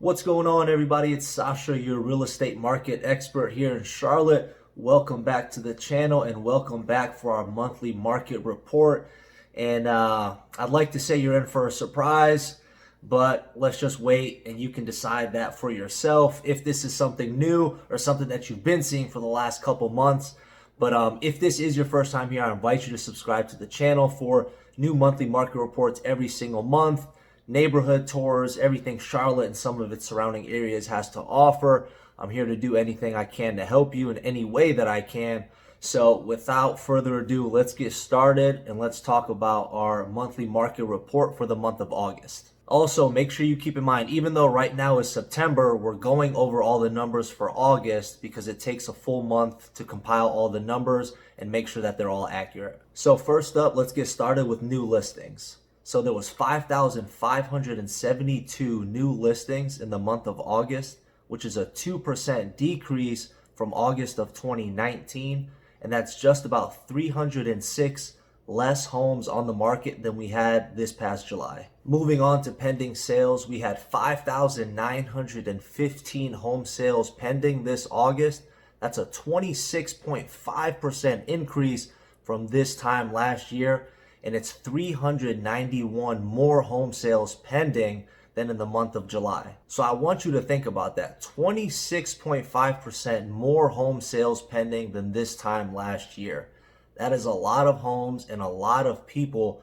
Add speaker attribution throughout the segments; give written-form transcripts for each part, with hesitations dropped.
Speaker 1: What's going on, everybody? It's Sasha, your real estate market expert here in Charlotte. Welcome back to the channel and welcome back for our monthly market report. And I'd like to say you're in for a surprise, but let's just wait and you can decide that for yourself if this is something new or something that you've been seeing for the last couple months. But if this is your first time here, I invite you to subscribe to the channel for new monthly market reports every single month. Neighborhood tours, everything Charlotte and some of its surrounding areas has to offer. I'm here to do anything I can to help you in any way that I can. So without further ado, let's get started and let's talk about our monthly market report for the month of August. Also, make sure you keep in mind, even though right now is September, we're going over all the numbers for August because it takes a full month to compile all the numbers and make sure that they're all accurate. So first up, let's get started with new listings. So there was 5,572 new listings in the month of August, which is a 2% decrease from August of 2019. And that's just about 306 less homes on the market than we had this past July. Moving on to pending sales, we had 5,915 home sales pending this August. That's a 26.5% increase from this time last year. And it's 391 more home sales pending than in the month of July. So I want you to think about that. 26.5% more home sales pending than this time last year. That is a lot of homes and a lot of people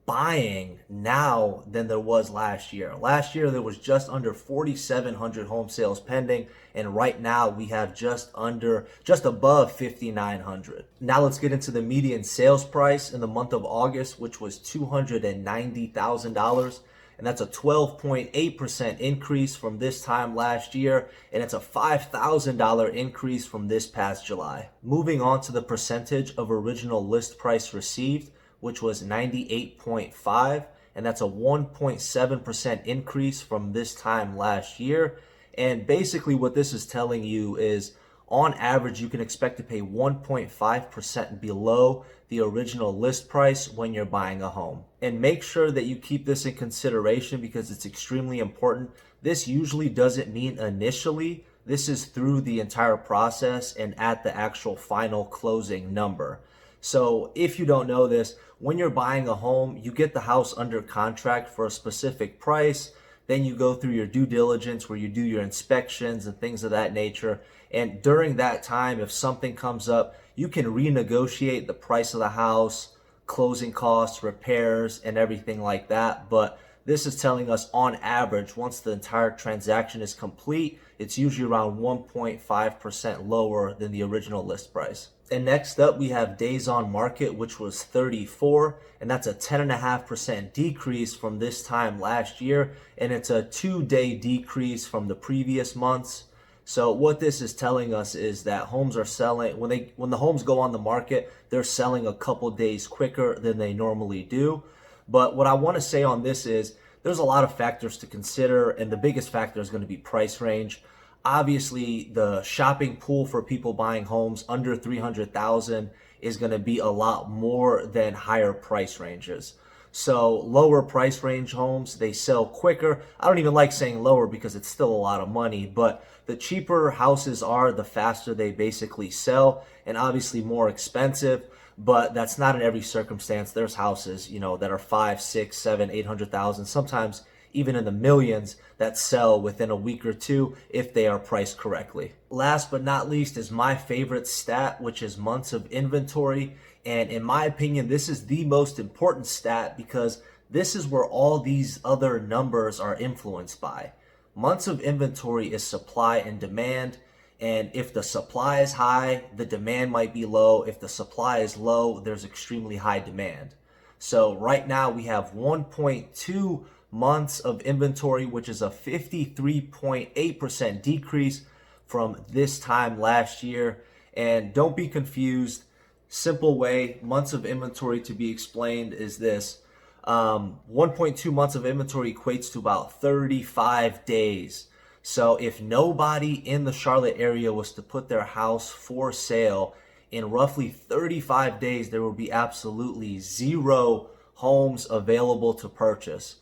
Speaker 1: buying now than there was last year. Last year, there was just under 4,700 home sales pending. And right now we have just above 5,900. Now let's get into the median sales price in the month of August, which was $290,000. And that's a 12.8% increase from this time last year. And it's a $5,000 increase from this past July. Moving on to the percentage of original list price received, which was 98.5, and that's a 1.7% increase from this time last year. And basically what this is telling you is on average, you can expect to pay 1.5% below the original list price when you're buying a home. And make sure that you keep this in consideration because it's extremely important. This usually doesn't mean initially. This is through the entire process and at the actual final closing number. So if you don't know this, when you're buying a home, you get the house under contract for a specific price. Then you go through your due diligence where you do your inspections and things of that nature. And during that time, if something comes up, you can renegotiate the price of the house, closing costs, repairs, and everything like that. But this is telling us on average, once the entire transaction is complete, it's usually around 1.5% lower than the original list price. And next up, we have days on market, which was 34, and that's a 10.5% decrease from this time last year, and it's a 2-day decrease from the previous months. So what this is telling us is that homes are selling, when the homes go on the market, they're selling a couple days quicker than they normally do. But what I want to say on this is there's a lot of factors to consider, and the biggest factor is going to be price range. Obviously, the shopping pool for people buying homes under $300,000 is going to be a lot more than higher price ranges. So lower price range homes, they sell quicker. I don't even like saying lower because it's still a lot of money, but the cheaper houses are, the faster they basically sell, and obviously more expensive. But that's not in every circumstance. There's houses, that are 5, 6, 7, 800,000, sometimes even in the millions that sell within a week or two if they are priced correctly. Last but not least is my favorite stat, which is months of inventory. And in my opinion, this is the most important stat because this is where all these other numbers are influenced by. Months of inventory is supply and demand. And if the supply is high, the demand might be low. If the supply is low, there's extremely high demand. So right now we have 1.2 months of inventory, which is a 53.8% decrease from this time last year. And don't be confused. Simple way months of inventory to be explained is this. 1.2 months of inventory equates to about 35 days. So if nobody in the Charlotte area was to put their house for sale, in roughly 35 days, there will be absolutely zero homes available to purchase.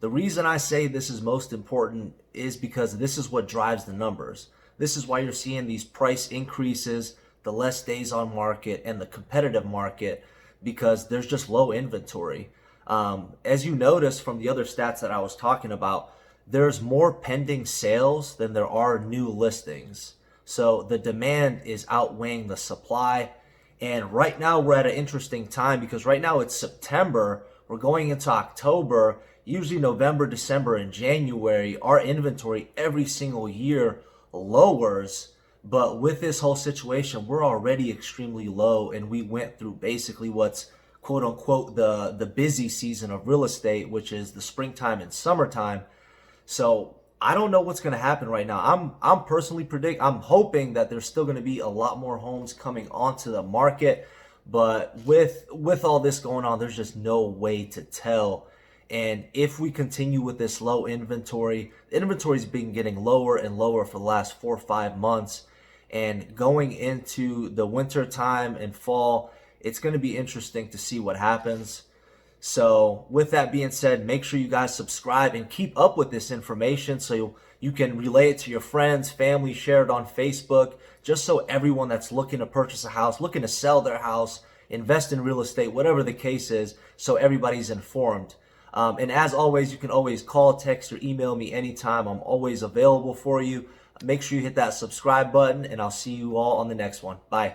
Speaker 1: The reason I say this is most important is because this is what drives the numbers. This is why you're seeing these price increases, the less days on market, and the competitive market, because there's just low inventory. As you notice from the other stats that I was talking about, there's more pending sales than there are new listings. So the demand is outweighing the supply. And right now we're at an interesting time because right now it's September. We're going into October. Usually November, December, and January, our inventory every single year lowers. But with this whole situation, we're already extremely low, and we went through basically what's quote unquote the busy season of real estate, which is the springtime and summertime. So I don't know what's going to happen right now. I'm hoping that there's still going to be a lot more homes coming onto the market, but with all this going on, there's just no way to tell. And if we continue with this low inventory, the inventory's been getting lower and lower for the last 4 or 5 months. And going into the winter time and fall, it's going to be interesting to see what happens. So with that being said, make sure you guys subscribe and keep up with this information so you can relay it to your friends, family, share it on Facebook, just so everyone that's looking to purchase a house, looking to sell their house, invest in real estate, whatever the case is, so everybody's informed. And as always, you can always call, text, or email me anytime. I'm always available for you. Make sure you hit that subscribe button, and I'll see you all on the next one. Bye.